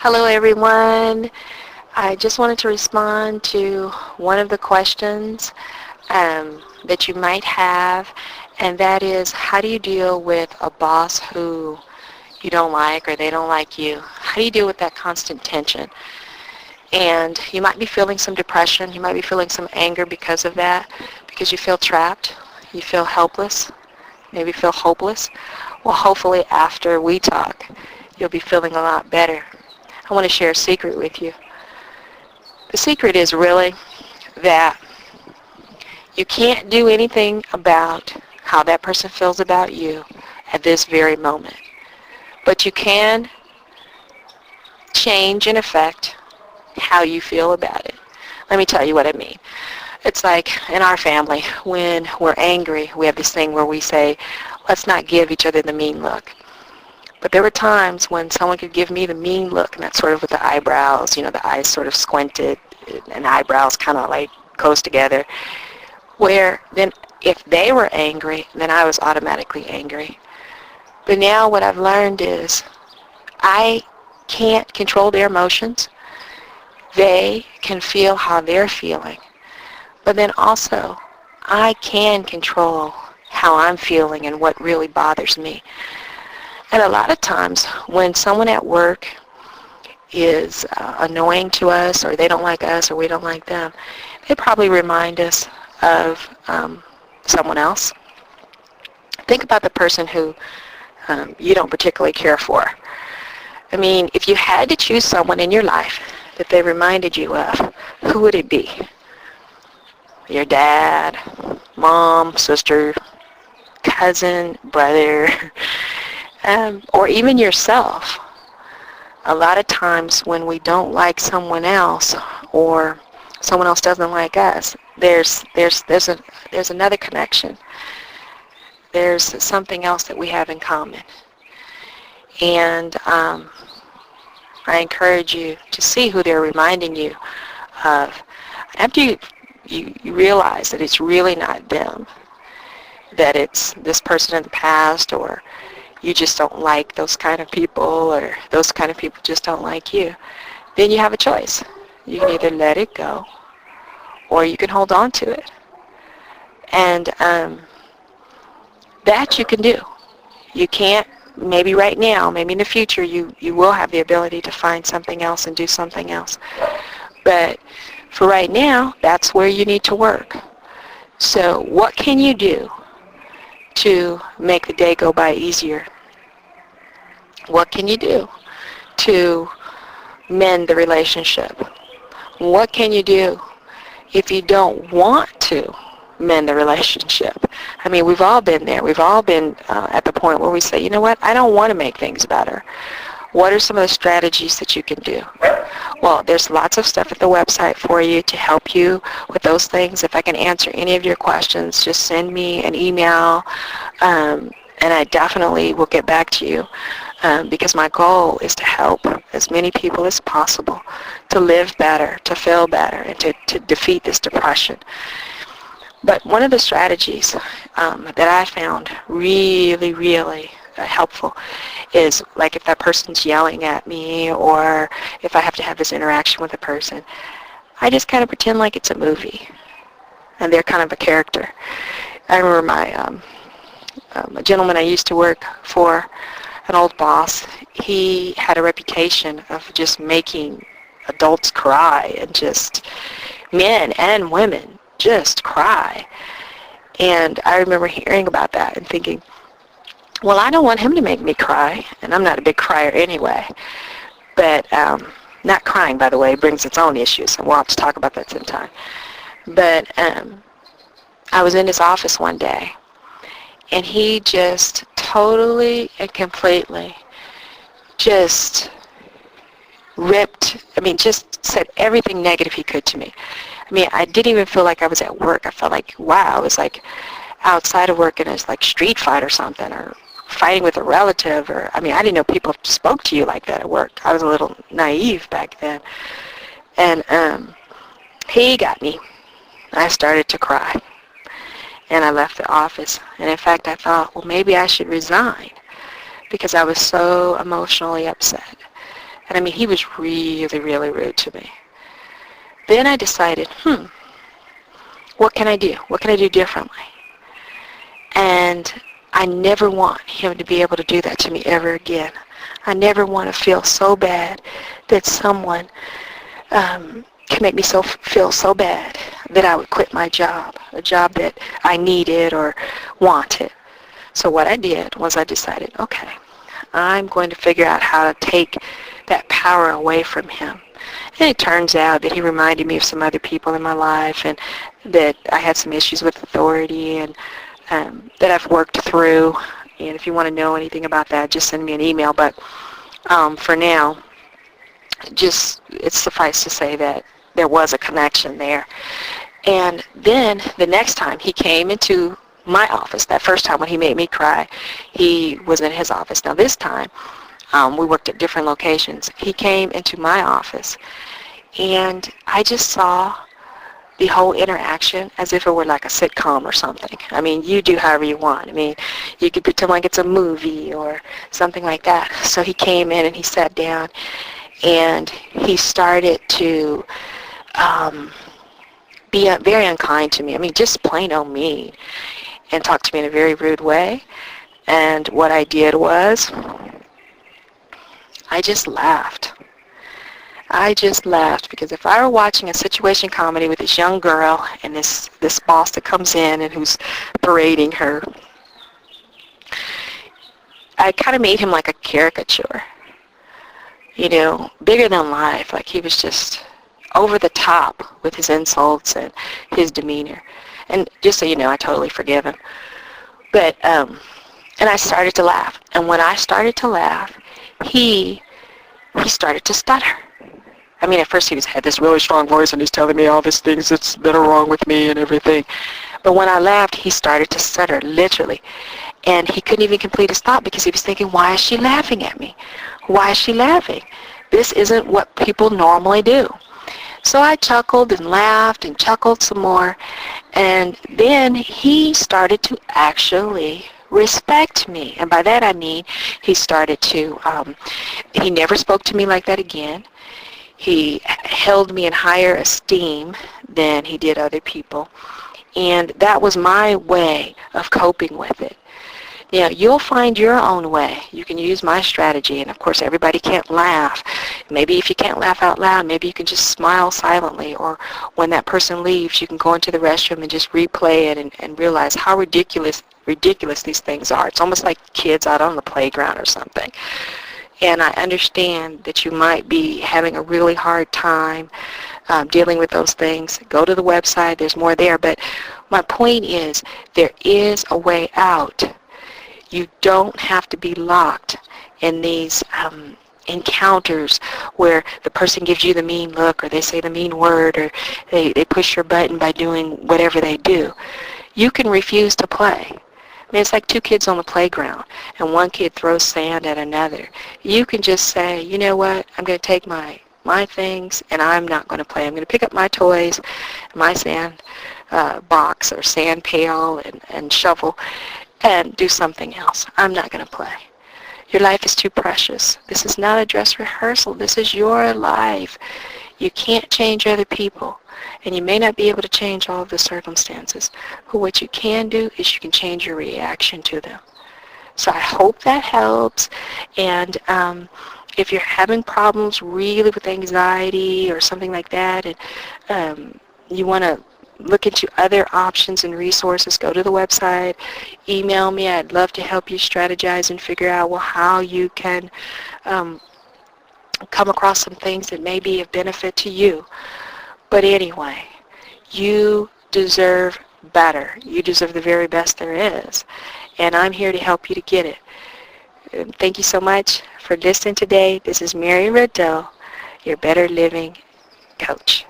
Hello, everyone. I just wanted to respond to one of the questions that you might have, and that is, how do you deal with a boss who you don't like or they don't like you? How do you deal with that constant tension? And you might be feeling some depression. You might be feeling some anger because of that, because you feel trapped. You feel helpless, maybe feel hopeless. Well, hopefully after we talk, you'll be feeling a lot better. I want to share a secret with you. The secret is really that you can't do anything about how that person feels about you at this very moment. But you can change and affect how you feel about it. Let me tell you what I mean. It's like in our family, when we're angry, we have this thing where we say, let's not give each other the mean look. But there were times when someone could give me the mean look, and that's sort of with the eyebrows, the eyes sort of squinted, and the eyebrows kind of like close together, where then if they were angry, then I was automatically angry. But now what I've learned is I can't control their emotions. They can feel how they're feeling. But then also, I can control how I'm feeling and what really bothers me. And a lot of times when someone at work is annoying to us, or they don't like us or we don't like them, they probably remind us of someone else. Think about the person who you don't particularly care for. I mean, if you had to choose someone in your life that they reminded you of, who would it be? Your dad, mom, sister, cousin, brother, or even yourself. A lot of times when we don't like someone else or someone else doesn't like us, there's another connection. There's something else that we have in common. And I encourage you to see who they're reminding you of. After you realize that it's really not them, that it's this person in the past, or you just don't like those kind of people, or those kind of people just don't like you, then you have a choice. You can either let it go, or you can hold on to it. And that you can do. You can't, maybe right now, maybe in the future, you will have the ability to find something else and do something else. But for right now, that's where you need to work. So what can you do to make the day go by easier? What can you do to mend the relationship? What can you do if you don't want to mend the relationship? I mean, we've all been there. We've all been at the point where we say, you know what, I don't want to make things better. What are some of the strategies that you can do? Well, there's lots of stuff at the website for you to help you with those things. If I can answer any of your questions, just send me an email, and I definitely will get back to you, because my goal is to help as many people as possible to live better, to feel better, and to defeat this depression. But one of the strategies that I found really, really helpful is, like, if that person's yelling at me, or if I have to have this interaction with a person, I just kind of pretend like it's a movie and they're kind of a character. I remember a gentleman I used to work for, an old boss, he had a reputation of just making adults cry, and just men and women just cry. And I remember hearing about that and thinking, well, I don't want him to make me cry, and I'm not a big crier anyway. But not crying, by the way, brings its own issues, and we'll have to talk about that sometime. But I was in his office one day, and he just totally and completely just just said everything negative he could to me. I mean, I didn't even feel like I was at work. I felt like, wow, I was like outside of work in a like street fight or something, or fighting with a relative, or, I mean, I didn't know people spoke to you like that at work. I was a little naive back then. And he got me. I started to cry. And I left the office. And in fact, I thought, well, maybe I should resign, because I was so emotionally upset. And I mean, he was really, really rude to me. Then I decided, what can I do? What can I do differently? And I never want him to be able to do that to me ever again. I never want to feel so bad that someone can make me feel so bad that I would quit my job, a job that I needed or wanted. So what I did was I decided, okay, I'm going to figure out how to take that power away from him. And it turns out that he reminded me of some other people in my life, and that I had some issues with authority, and that I've worked through. And if you want to know anything about that, just send me an email. But for now, just it's suffice to say that there was a connection there. And then the next time he came into my office, that first time when he made me cry, he was in his office. Now this time, we worked at different locations. He came into my office, and I just saw the whole interaction as if it were like a sitcom or something. I mean, you do however you want. I mean, you could pretend like it's a movie or something like that. So he came in and he sat down, and he started to be very unkind to me. I mean, just plain old mean, and talk to me in a very rude way. And what I did was I just laughed. I just laughed, because if I were watching a situation comedy with this young girl and this boss that comes in and who's berating her, I kind of made him like a caricature, you know, bigger than life. Like he was just over the top with his insults and his demeanor. And just so you know, I totally forgive him. But, and I started to laugh. And when I started to laugh, he started to stutter. I mean, at first he had this really strong voice and he's telling me all these things that are wrong with me and everything. But when I laughed, he started to stutter, literally. And he couldn't even complete his thought, because he was thinking, why is she laughing at me? Why is she laughing? This isn't what people normally do. So I chuckled and laughed and chuckled some more. And then he started to actually respect me. And by that I mean he started to, he never spoke to me like that again. He held me in higher esteem than he did other people. And that was my way of coping with it. You know, you'll find your own way. You can use my strategy. And of course, everybody can't laugh. Maybe if you can't laugh out loud, maybe you can just smile silently. Or when that person leaves, you can go into the restroom and just replay it and realize how ridiculous these things are. It's almost like kids out on the playground or something. And I understand that you might be having a really hard time dealing with those things. Go to the website. There's more there. But my point is, there is a way out. You don't have to be locked in these encounters where the person gives you the mean look, or they say the mean word, or they push your button by doing whatever they do. You can refuse to play. I mean, it's like two kids on the playground, and one kid throws sand at another. You can just say, you know what, I'm going to take my things, and I'm not going to play. I'm going to pick up my toys, my sand box or sand pail and shovel, and do something else. I'm not going to play. Your life is too precious. This is not a dress rehearsal. This is your life. You can't change other people. And you may not be able to change all of the circumstances, but what you can do is you can change your reaction to them. So I hope that helps. And if you're having problems really with anxiety or something like that, and you want to look into other options and resources, go to the website, email me. I'd love to help you strategize and figure out, well, how you can come across some things that may be of benefit to you. But anyway, you deserve better. You deserve the very best there is. And I'm here to help you to get it. Thank you so much for listening today. This is Mary Riddell, your Better Living Coach.